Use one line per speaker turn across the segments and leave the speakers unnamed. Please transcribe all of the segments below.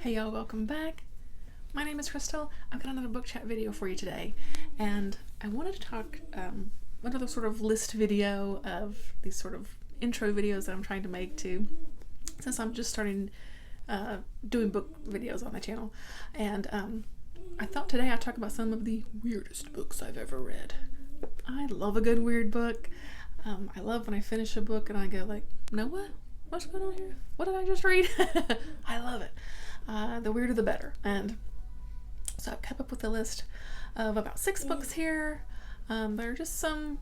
Hey y'all, welcome back. My name is Crystal. I've got another book chat video for you today, and I wanted to talk another sort of list video of these sort of intro videos that I'm trying to make to, since I'm just starting doing book videos on my channel. And I thought today I'd talk about some of the weirdest books I've ever read. I love a good weird book. I love when I finish a book and I go like, no, what's going on here? What did I just read? I love it. The weirder the better. And so I've kept up with a list of about 6 books here. There are just some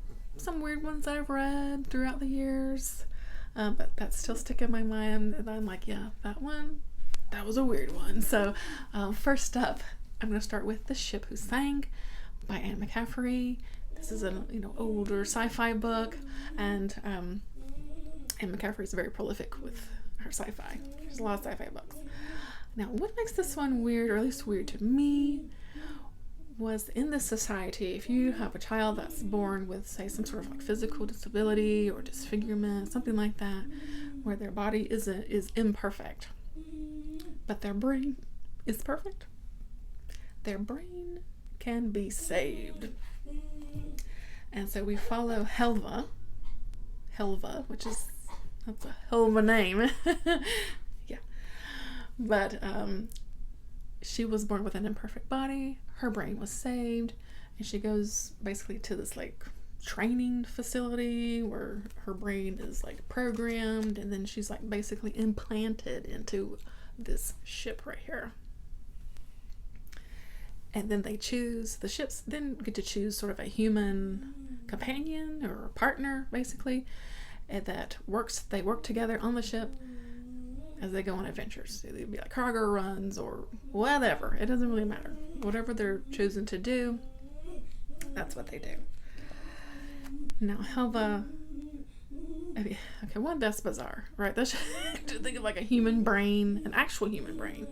weird ones that I've read throughout the years, but that's still stick in my mind, and I'm like, yeah, that was a weird one. So first up, I'm going to start with The Ship Who Sang by McCaffrey. This is an older sci-fi book, and McCaffrey is very prolific with her sci-fi. There's a lot of sci-fi books. Now, what makes this one weird, or at least weird to me, was in this society, if you have a child that's born with, say, some sort of like physical disability or disfigurement, something like that, where their body is imperfect, but their brain is perfect, their brain can be saved. And so we follow Helva, which is, that's a hell of a name. Yeah. But she was born with an imperfect body. Her brain was saved, and she goes basically to this like training facility where her brain is like programmed, and then she's like basically implanted into this ship right here. And then the ships then get to choose sort of a human companion or a partner, basically, and they work together on the ship as they go on adventures. It'd be like cargo runs or whatever. It doesn't really matter. Whatever they're choosing to do, that's what they do. Now, Helva, okay, one, that's bizarre, right? That's to think of like a human brain, an actual human brain,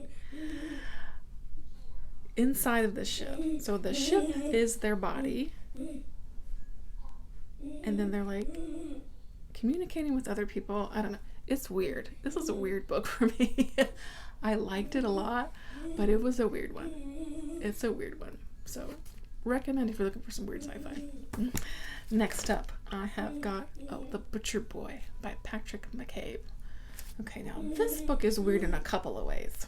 inside of the ship. So the ship is their body, and then they're like communicating with other people. I don't know. It's weird. This is a weird book for me. I liked it a lot, but it was a weird one. It's a weird one. So recommend if you're looking for some weird sci-fi. Next up, I have got The Butcher Boy by Patrick McCabe. Okay, now this book is weird in a couple of ways.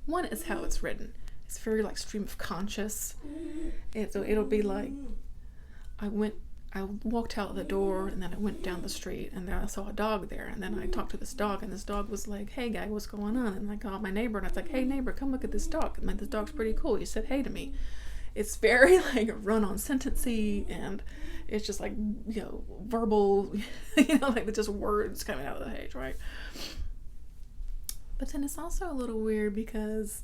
One is how it's written. It's very like stream of conscious. And so it'll be like, I walked out the door, and then I went down the street, and then I saw a dog there, and then I talked to this dog, and this dog was like, hey guy, what's going on? And I called my neighbor, and I was like, hey neighbor, come look at this dog. And like, this dog's pretty cool. He said hey to me. It's very like run-on sentencey, and it's just like, verbal, like just words coming out of the page, right? But then it's also a little weird because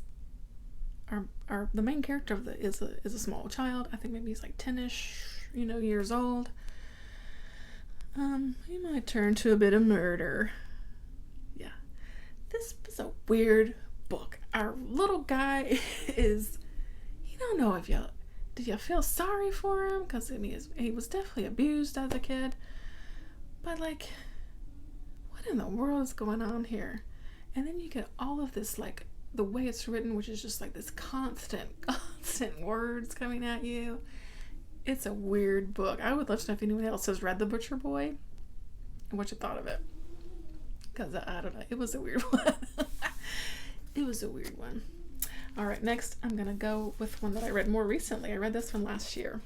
the main character is a small child. I think maybe he's like 10-ish, years old. He might turn to a bit of murder. Yeah. This is a weird book. Our little guy is, you don't know did you feel sorry for him? Because, he was definitely abused as a kid. But, like, what in the world is going on here? And then you get all of this, like, the way it's written, which is just like this constant words coming at you. It's a weird book. I would love to know if anyone else has read The Butcher Boy and what you thought of it. Because I don't know. It was a weird one. It was a weird one. All right, next I'm going to go with one that I read more recently. I read this one last year.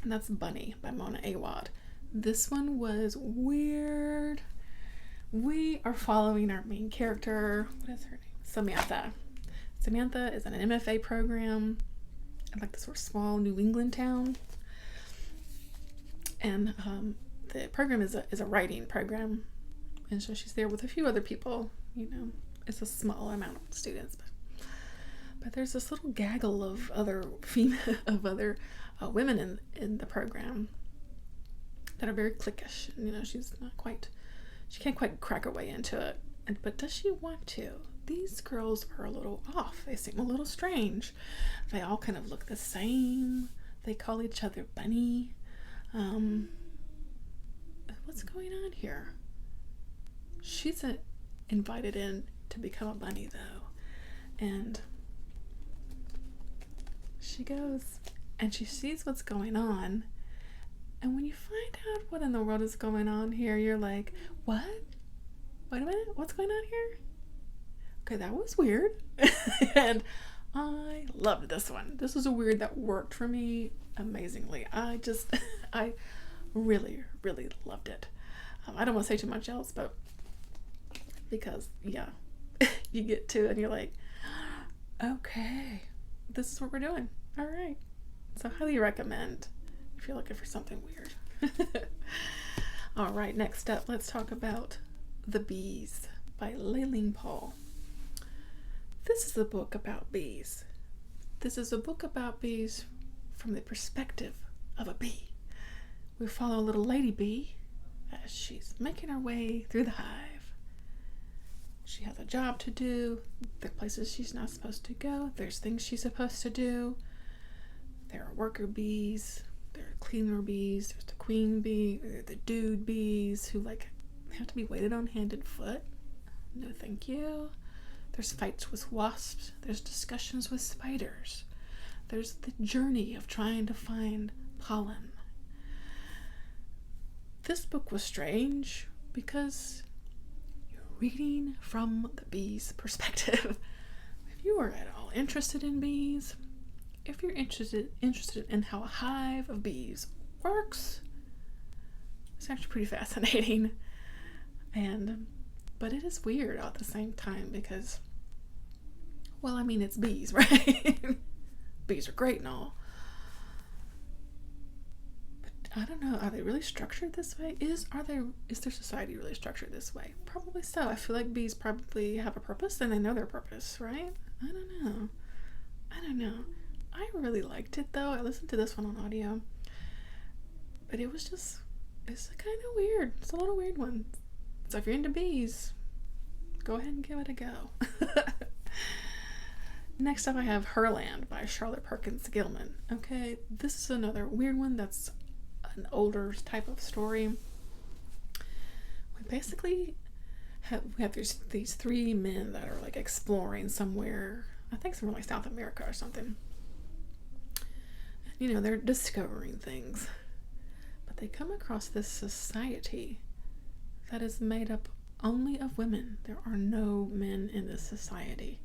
And that's Bunny by Mona Awad. This one was weird. We are following our main character. What is her name? Samantha. Samantha is in an MFA program in like this sort of small New England town, and the program is a writing program, and so she's there with a few other people. It's a small amount of students, but there's this little gaggle of other women in the program that are very cliquish. She can't quite crack her way into it, but does she want to? These girls are a little off. They seem a little strange. They all kind of look the same. They call each other Bunny. What's going on here? She's invited in to become a bunny, though. And she goes and she sees what's going on. And when you find out what in the world is going on here, you're like, what? Wait a minute, what's going on here? Okay, that was weird. And I loved this one. This was a weird that worked for me amazingly. I really, really loved it. I don't want to say too much else, but because, yeah, you get to it and you're like, okay, this is what we're doing. All right. So highly recommend if you're looking for something weird. All right, next up, let's talk about The Bees by Laline Paul. This is a book about bees. This is a book about bees from the perspective of a bee. We follow a little lady bee as she's making her way through the hive. She has a job to do. There are places she's not supposed to go. There's things she's supposed to do. There are worker bees. There are cleaner bees. There's the queen bee. There are the dude bees who have to be waited on hand and foot. No thank you. There's fights with wasps. There's discussions with spiders. There's the journey of trying to find pollen. This book was strange because you're reading from the bee's perspective. If you are at all interested in bees, if you're interested in how a hive of bees works, it's actually pretty fascinating. But it is weird all at the same time because, well, I mean, it's bees, right? Bees are great and all. But I don't know, are they really structured this way? Is their society really structured this way? Probably so. I feel like bees probably have a purpose and they know their purpose, right? I don't know. I really liked it though. I listened to this one on audio. But it's kind of weird. It's a little weird one. So if you're into bees, go ahead and give it a go. Next up I have Herland by Charlotte Perkins Gilman. Okay, this is another weird one that's an older type of story. We basically have these three men that are exploring somewhere, I think somewhere like South America or something. They're discovering things. But they come across this society that is made up only of women. There are no men in this society.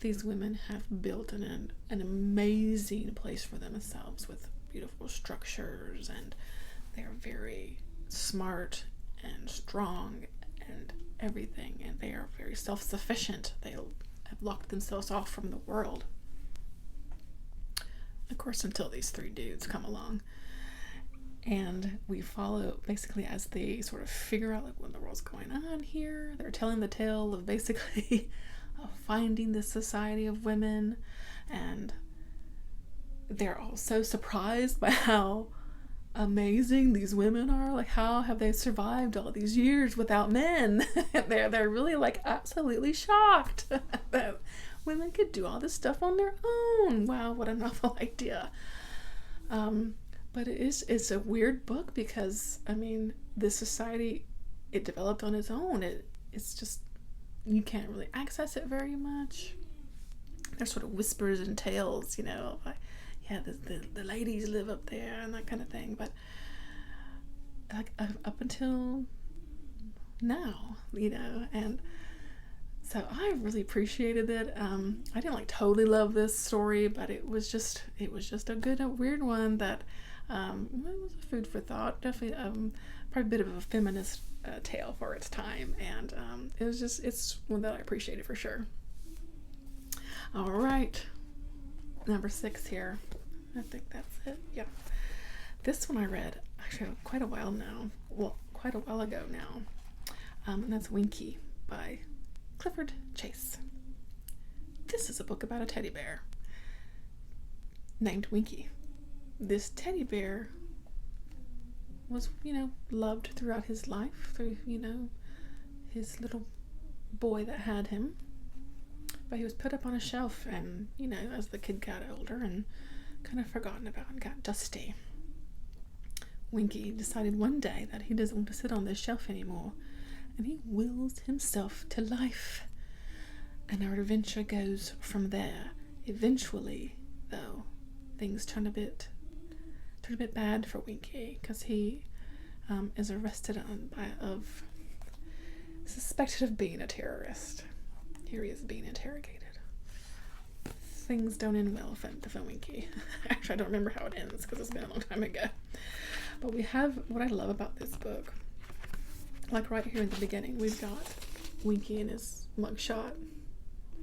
These women have built an amazing place for themselves with beautiful structures, and they're very smart and strong and everything, and they are very self-sufficient. They have locked themselves off from the world. Of course, until these three dudes come along. And we follow basically as they sort of figure out what in the world's going on here. They're telling the tale of basically finding this society of women, and they're all so surprised by how amazing these women are. How have they survived all these years without men? they're really absolutely shocked that women could do all this stuff on their own. Wow, what a novel idea. But it's a weird book because, this society, it developed on its own. It's just, you can't really access it very much. There's sort of whispers and tales, the ladies live up there and that kind of thing. But up until now, and so I really appreciated it. I didn't totally love this story, but it was just a weird one that it was a food for thought. Definitely probably a bit of a feminist tale for its time, and it's one that I appreciated for sure. All right, number 6 here. I think that's it. Yeah, this one I read actually quite a while ago now, and that's Winky by Clifford Chase. This is a book about a teddy bear named Winky. This teddy bear was, loved throughout his life, through, his little boy that had him. But he was put up on a shelf and, as the kid got older and kind of forgotten about and got dusty, Winky decided one day that he doesn't want to sit on this shelf anymore, and he wills himself to life. And our adventure goes from there. Eventually, though, things turn a bit bad for Winky, because he is arrested suspected of being a terrorist. Here he is being interrogated. Things don't end well for Winky. Actually, I don't remember how it ends because it's been a long time ago. But we have what I love about this book. Like right here in the beginning, we've got Winky in his mugshot.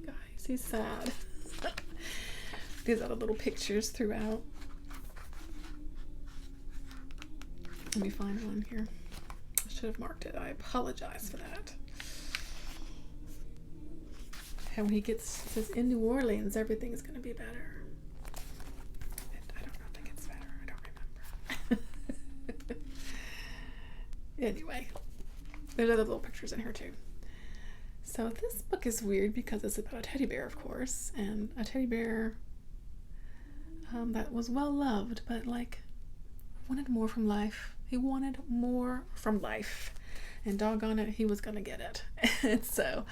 Guys, he's sad. These other little pictures throughout. Let me find one here. I should have marked it. I apologize for that. And when he says, in New Orleans, everything's going to be better. I don't know if it gets better. I don't remember. Anyway, there's other little pictures in here too. So this book is weird because it's about a teddy bear, of course, and a teddy bear that was well loved, but like wanted more from life. He wanted more from life, and doggone it, he was gonna get it. And so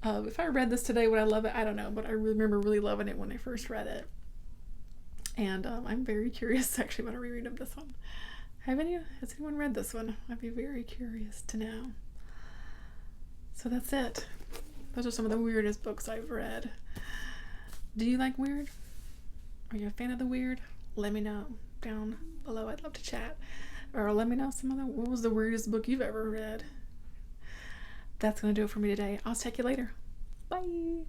if I read this today, would I love it? I don't know, but I remember really loving it when I first read it. And I'm very curious actually when I reread this one. Has anyone read this one? I'd be very curious to know. So that's it. Those are some of the weirdest books I've read. Do you like weird? Are you a fan of the weird? Let me know down below. I'd love to chat. Or let me know what was the weirdest book you've ever read. That's going to do it for me today. I'll check you later. Bye.